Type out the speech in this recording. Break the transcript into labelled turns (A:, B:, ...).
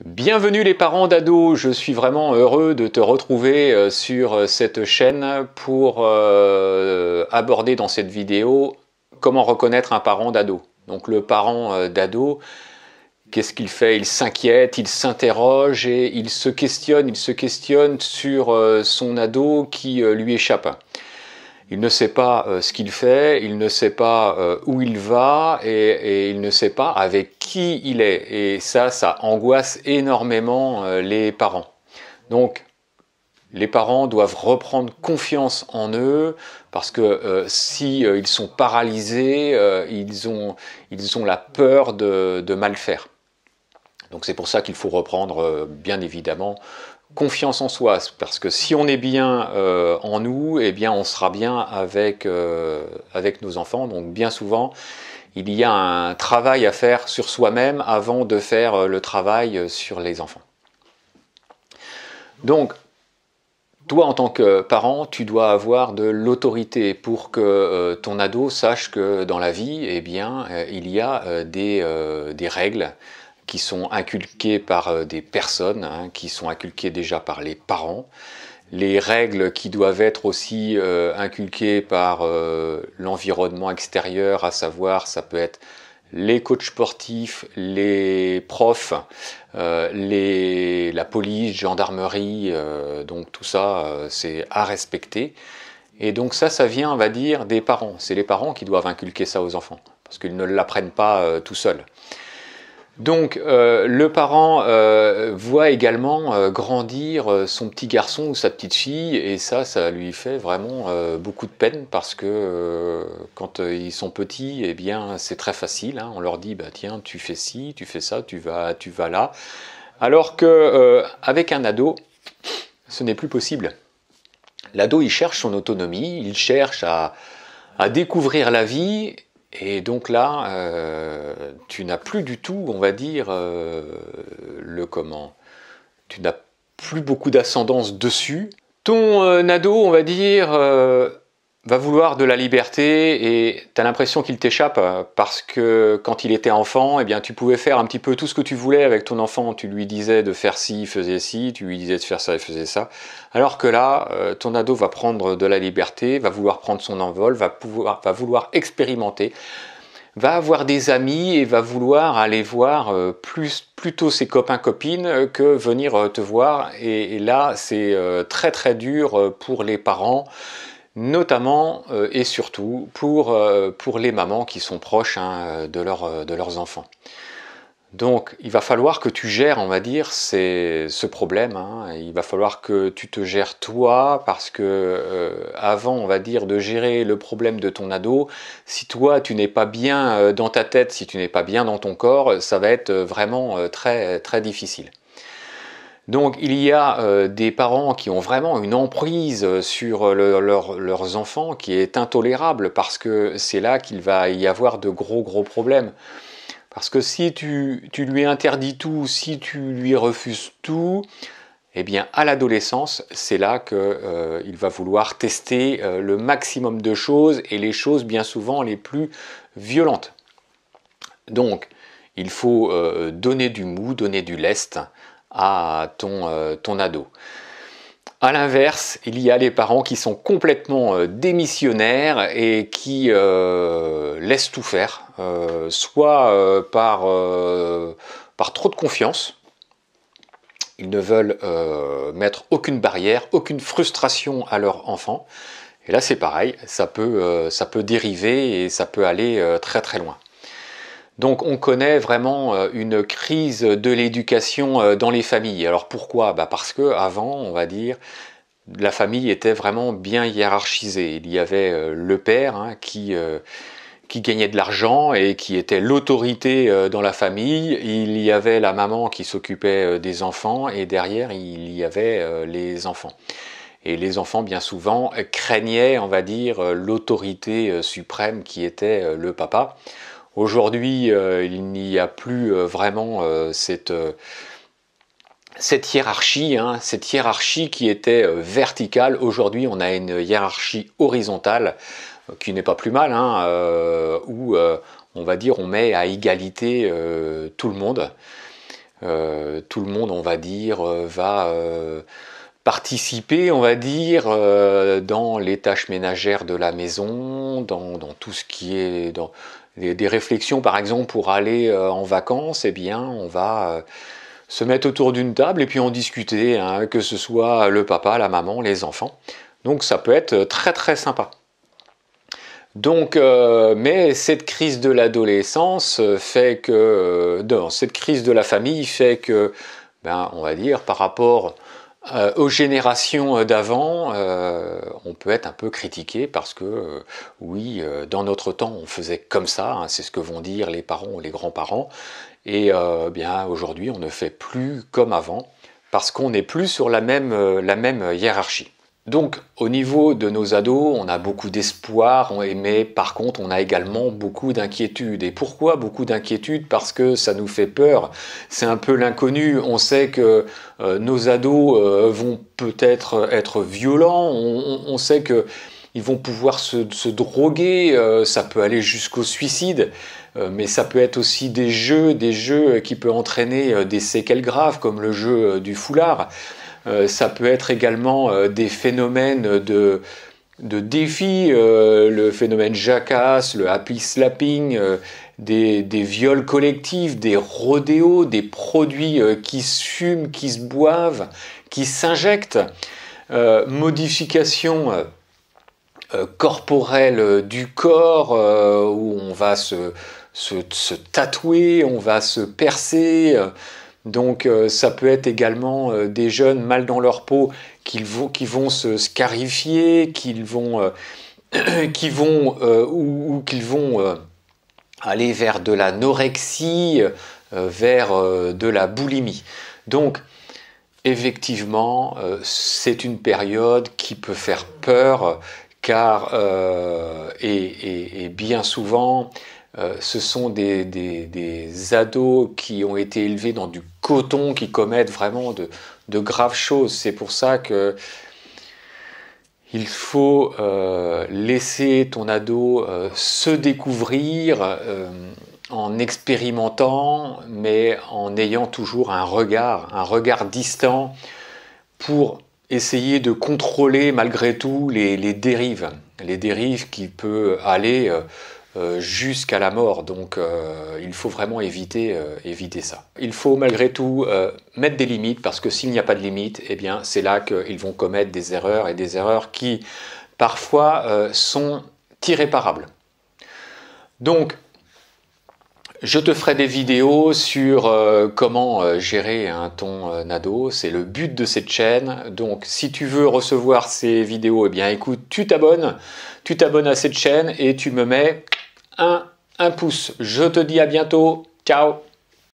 A: Bienvenue les parents d'ados, je suis vraiment heureux de te retrouver sur cette chaîne pour aborder dans cette vidéo comment reconnaître un parent d'ado. Donc le parent d'ado, qu'est-ce qu'il fait? Il s'inquiète, il s'interroge et il se questionne sur son ado qui lui échappe. Il ne sait pas ce qu'il fait, il ne sait pas où il va et il ne sait pas avec qui il est. Et ça angoisse énormément les parents. Donc, les parents doivent reprendre confiance en eux parce que si ils sont paralysés, ils ont la peur de mal faire. Donc c'est pour ça qu'il faut reprendre bien évidemment confiance en soi, parce que si on est bien en nous, eh bien on sera bien avec nos enfants. Donc bien souvent, il y a un travail à faire sur soi-même avant de faire le travail sur les enfants. Donc, toi en tant que parent, tu dois avoir de l'autorité pour que ton ado sache que dans la vie, eh bien, il y a des règles qui sont inculquées par des personnes, hein, qui sont inculquées déjà par les parents, les règles qui doivent être aussi inculquées par l'environnement extérieur, à savoir ça peut être les coachs sportifs, les profs, la police, gendarmerie, donc tout ça c'est à respecter. Et donc ça vient, on va dire, des parents. C'est les parents qui doivent inculquer ça aux enfants, parce qu'ils ne l'apprennent pas tout seuls. Donc le parent voit également grandir son petit garçon ou sa petite fille, et ça lui fait vraiment beaucoup de peine, parce que quand ils sont petits, eh bien c'est très facile, hein, on leur dit bah tiens tu fais ci, tu fais ça, tu vas là, alors que avec un ado ce n'est plus possible. L'ado il cherche son autonomie, il cherche à découvrir la vie. Et donc là, tu n'as plus du tout, on va dire, tu n'as plus beaucoup d'ascendance dessus. Ton ado, on va dire, va vouloir de la liberté et tu as l'impression qu'il t'échappe parce que quand il était enfant, eh bien, tu pouvais faire un petit peu tout ce que tu voulais avec ton enfant. Tu lui disais de faire ci, il faisait ci, tu lui disais de faire ça, il faisait ça. Alors que là, ton ado va prendre de la liberté, va vouloir prendre son envol, va vouloir expérimenter, va avoir des amis et va vouloir aller voir plutôt ses copains-copines que venir te voir. Et là, c'est très très dur pour les parents, notamment et surtout pour les mamans qui sont proches, hein, de leurs enfants. Donc il va falloir que tu gères, on va dire, ce problème, hein. Il va falloir que tu te gères toi, parce que avant, on va dire, de gérer le problème de ton ado, si toi tu n'es pas bien dans ta tête, si tu n'es pas bien dans ton corps, ça va être vraiment très, très difficile. Donc il y a des parents qui ont vraiment une emprise sur leurs enfants qui est intolérable, parce que c'est là qu'il va y avoir de gros problèmes. Parce que si tu lui interdis tout, si tu lui refuses tout, eh bien à l'adolescence, c'est là qu'il va vouloir tester le maximum de choses, et les choses bien souvent les plus violentes. Donc il faut donner du mou, donner du lest à ton ado. A l'inverse, il y a les parents qui sont complètement démissionnaires et qui laissent tout faire, soit par trop de confiance. Ils ne veulent mettre aucune barrière, aucune frustration à leur enfant. Et là c'est pareil, ça peut dériver et ça peut aller très très loin. Donc on connaît vraiment une crise de l'éducation dans les familles. Alors pourquoi? Parce que avant, on va dire, la famille était vraiment bien hiérarchisée. Il y avait le père, hein, qui gagnait de l'argent et qui était l'autorité dans la famille. Il y avait la maman qui s'occupait des enfants, et derrière il y avait les enfants. Et les enfants, bien souvent, craignaient, on va dire, l'autorité suprême qui était le papa. Aujourd'hui, il n'y a plus vraiment cette hiérarchie, hein, cette hiérarchie qui était verticale. Aujourd'hui, on a une hiérarchie horizontale qui n'est pas plus mal, hein, où on va dire on met à égalité tout le monde. Tout le monde, on va dire, va participer, on va dire, dans les tâches ménagères de la maison, dans tout ce qui est dans des réflexions, par exemple, pour aller en vacances. Eh bien, on va se mettre autour d'une table et puis en discuter, hein, que ce soit le papa, la maman, les enfants. Donc ça peut être très très sympa. Donc, mais cette crise de l'adolescence fait que, cette crise de la famille fait que, ben, on va dire, par rapport aux générations d'avant, on peut être un peu critiqué parce que, oui, dans notre temps, on faisait comme ça, hein, c'est ce que vont dire les parents ou les grands-parents, et bien aujourd'hui, on ne fait plus comme avant parce qu'on n'est plus sur la même hiérarchie. Donc au niveau de nos ados, on a beaucoup d'espoir, mais par contre on a également beaucoup d'inquiétudes. Et pourquoi beaucoup d'inquiétudes? Parce que ça nous fait peur, c'est un peu l'inconnu. On sait que nos ados vont peut-être être violents, on sait qu'ils vont pouvoir se droguer, ça peut aller jusqu'au suicide. Mais ça peut être aussi des jeux qui peuvent entraîner des séquelles graves, comme le jeu du foulard. Ça peut être également des phénomènes de défis, le phénomène jacasse, le happy slapping, des viols collectifs, des rodéos, des produits qui se fument, qui se boivent, qui s'injectent, modification corporelle du corps, où on va se tatouer, on va se percer. Donc ça peut être également des jeunes mal dans leur peau qui vont se scarifier, qui vont aller vers de l'anorexie, vers de la boulimie. Donc effectivement, c'est une période qui peut faire peur, car et bien souvent ce sont des ados qui ont été élevés dans du coton, qui commettent vraiment de graves choses. C'est pour ça que il faut laisser ton ado se découvrir en expérimentant, mais en ayant toujours un regard distant pour essayer de contrôler malgré tout les dérives qui peuvent aller jusqu'à la mort. Donc il faut vraiment éviter ça. Il faut malgré tout mettre des limites, parce que s'il n'y a pas de limites, eh bien c'est là qu'ils vont commettre des erreurs, et des erreurs qui parfois sont irréparables. Donc je te ferai des vidéos sur comment gérer ton ado, c'est le but de cette chaîne. Donc si tu veux recevoir ces vidéos, eh bien écoute, tu t'abonnes à cette chaîne et tu me mets un pouce. Je te dis à bientôt, ciao!